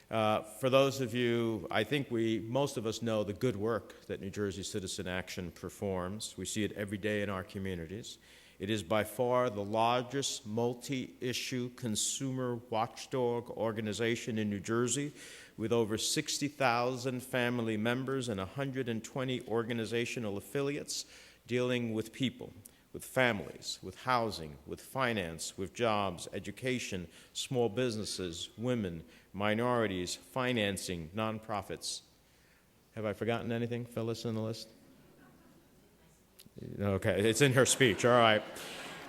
For those of you, I think most of us know the good work that New Jersey Citizen Action performs. We see it every day in our communities. It is by far the largest multi-issue consumer watchdog organization in New Jersey, with over 60,000 family members and 120 organizational affiliates dealing with people, with families, with housing, with finance, with jobs, education, small businesses, women, minorities, financing, nonprofits. Have I forgotten anything, Phyllis, in the list? Okay, it's in her speech, all right.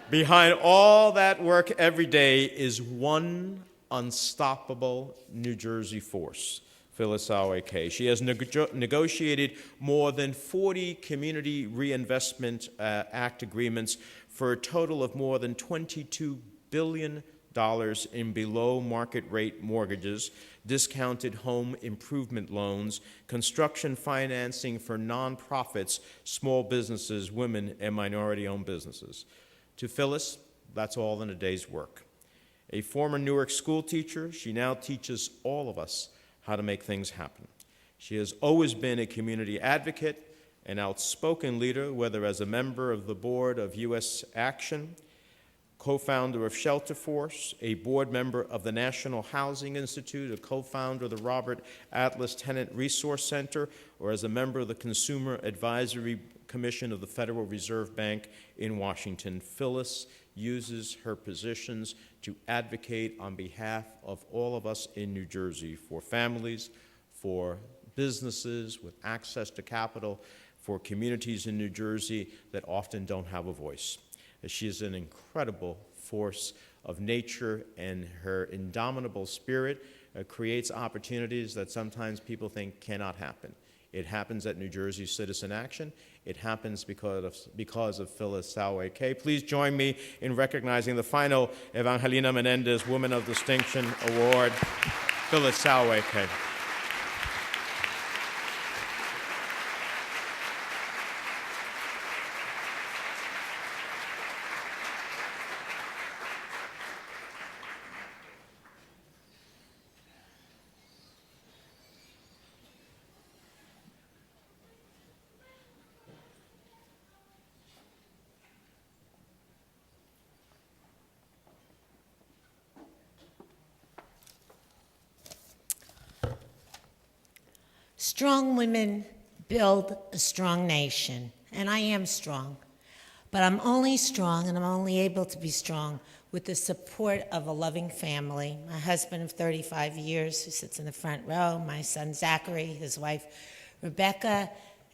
Behind all that work every day is one unstoppable New Jersey force, Phyllis Salway-Kay. She has negotiated more than 40 Community Reinvestment Act agreements for a total of more than $22 billion in below-market rate mortgages, discounted home improvement loans, construction financing for nonprofits, small businesses, women, and minority-owned businesses. To Phyllis, that's all in a day's work. A former Newark school teacher, she now teaches all of us how to make things happen. She has always been a community advocate, an outspoken leader, whether as a member of the board of U.S. Action, co-founder of Shelter Force, a board member of the National Housing Institute, a co-founder of the Robert Atlas Tenant Resource Center, or as a member of the Consumer Advisory Commission of the Federal Reserve Bank in Washington. Phyllis uses her positions to advocate on behalf of all of us in New Jersey, for families, for businesses with access to capital, for communities in New Jersey that often don't have a voice. She is an incredible force of nature, and her indomitable spirit creates opportunities that sometimes people think cannot happen. It happens at New Jersey Citizen Action. It happens because of Phyllis Salway Kay. Please join me in recognizing the final Evangelina Menendez Woman of Distinction Award, Phyllis Salway Kay. Strong women build a strong nation, and I am strong. But I'm only strong, and I'm only able to be strong with the support of a loving family. My husband of 35 years, who sits in the front row, my son Zachary, his wife Rebecca,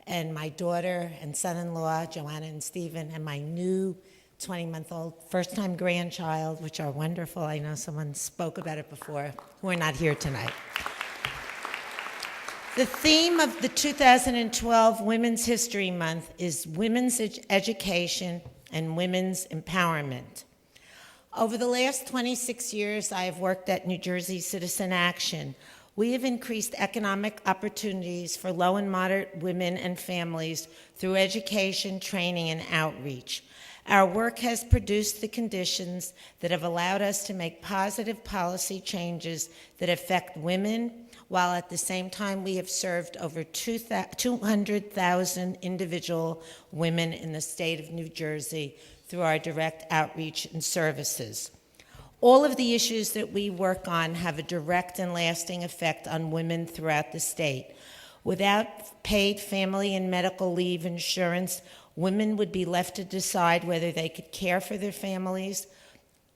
and my daughter and son-in-law, Joanna and Stephen, and my new 20-month-old first-time grandchild, which are wonderful. I know someone spoke about it before, who are not here tonight. The theme of the 2012 Women's History Month is women's education and women's empowerment. Over the last 26 years, I have worked at New Jersey Citizen Action. We have increased economic opportunities for low and moderate women and families through education, training, and outreach. Our work has produced the conditions that have allowed us to make positive policy changes that affect women, while at the same time we have served over 200,000 individual women in the state of New Jersey through our direct outreach and services. All of the issues that we work on have a direct and lasting effect on women throughout the state. Without paid family and medical leave insurance, women would be left to decide whether they could care for their families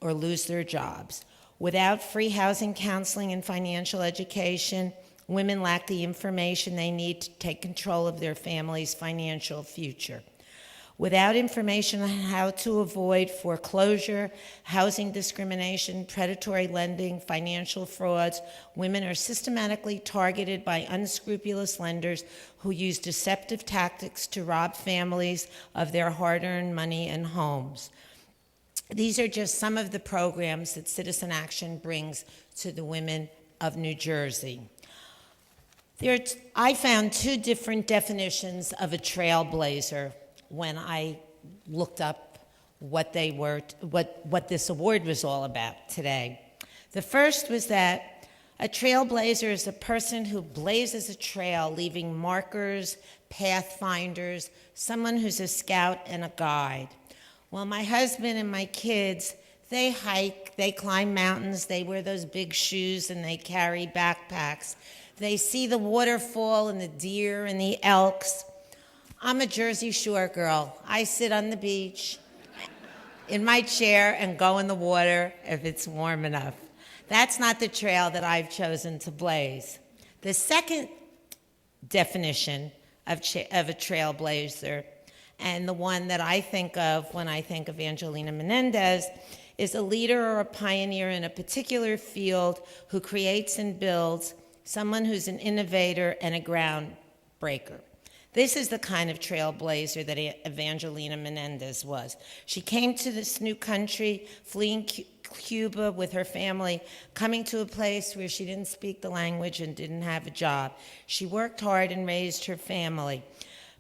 or lose their jobs. Without free housing, counseling, and financial education, women lack the information they need to take control of their family's financial future. Without information on how to avoid foreclosure, housing discrimination, predatory lending, financial frauds, women are systematically targeted by unscrupulous lenders who use deceptive tactics to rob families of their hard-earned money and homes. These are just some of the programs that Citizen Action brings to the women of New Jersey. I found two different definitions of a trailblazer when I looked up what they were, what this award was all about today. The first was that a trailblazer is a person who blazes a trail, leaving markers, pathfinders, someone who's a scout and a guide. Well, my husband and my kids, they hike, they climb mountains, they wear those big shoes, and they carry backpacks. They see the waterfall and the deer and the elks. I'm a Jersey Shore girl. I sit on the beach in my chair and go in the water if it's warm enough. That's not the trail that I've chosen to blaze. The second definition of a trailblazer, and the one that I think of when I think of Evangelina Menendez, is a leader or a pioneer in a particular field who creates and builds, someone who's an innovator and a groundbreaker. This is the kind of trailblazer that Evangelina Menendez was. She came to this new country, fleeing Cuba with her family, coming to a place where she didn't speak the language and didn't have a job. She worked hard and raised her family,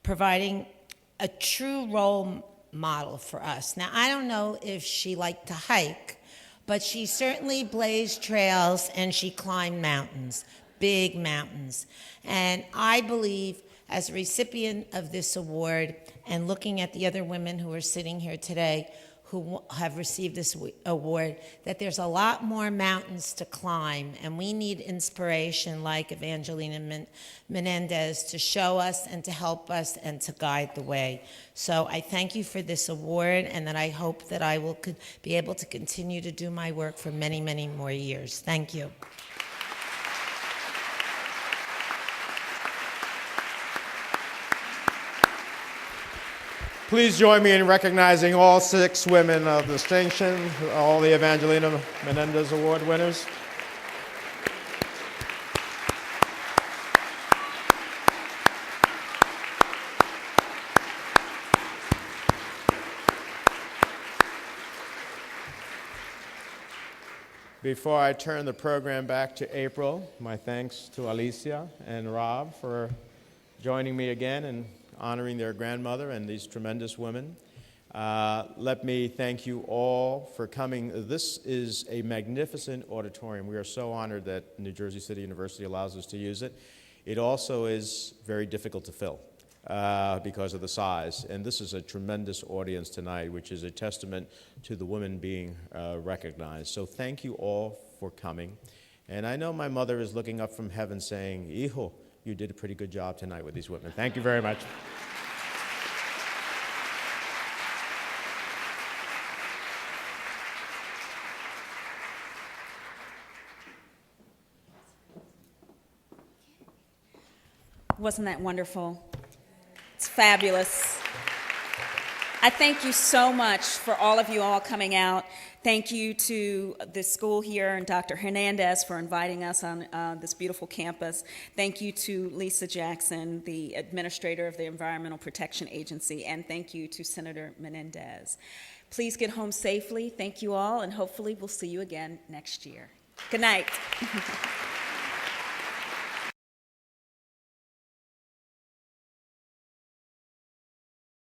providing a true role model for us. Now, I don't know if she liked to hike, but she certainly blazed trails and she climbed mountains, big mountains. And I believe, as a recipient of this award and looking at the other women who are sitting here today who have received this award, that there's a lot more mountains to climb, and we need inspiration like Evangelina Menendez to show us and to help us and to guide the way. So I thank you for this award, and that I hope that I will be able to continue to do my work for many, many more years. Thank you. Please join me in recognizing all 6 women of distinction, all the Evangelina Menendez Award winners. Before I turn the program back to April, my thanks to Alicia and Rob for joining me again and honoring their grandmother and these tremendous women. Let me thank you all for coming. This is a magnificent auditorium. We are so honored that New Jersey City University allows us to use it. It also is very difficult to fill because of the size. And this is a tremendous audience tonight, which is a testament to the women being recognized. So thank you all for coming. And I know my mother is looking up from heaven saying, "Hijo, you did a pretty good job tonight with these women." Thank you very much. Wasn't that wonderful? It's fabulous. I thank you so much for all of you all coming out. Thank you to the school here and Dr. Hernandez for inviting us on this beautiful campus. Thank you to Lisa Jackson, the administrator of the Environmental Protection Agency, and thank you to Senator Menendez. Please get home safely. Thank you all, and hopefully we'll see you again next year. Good night.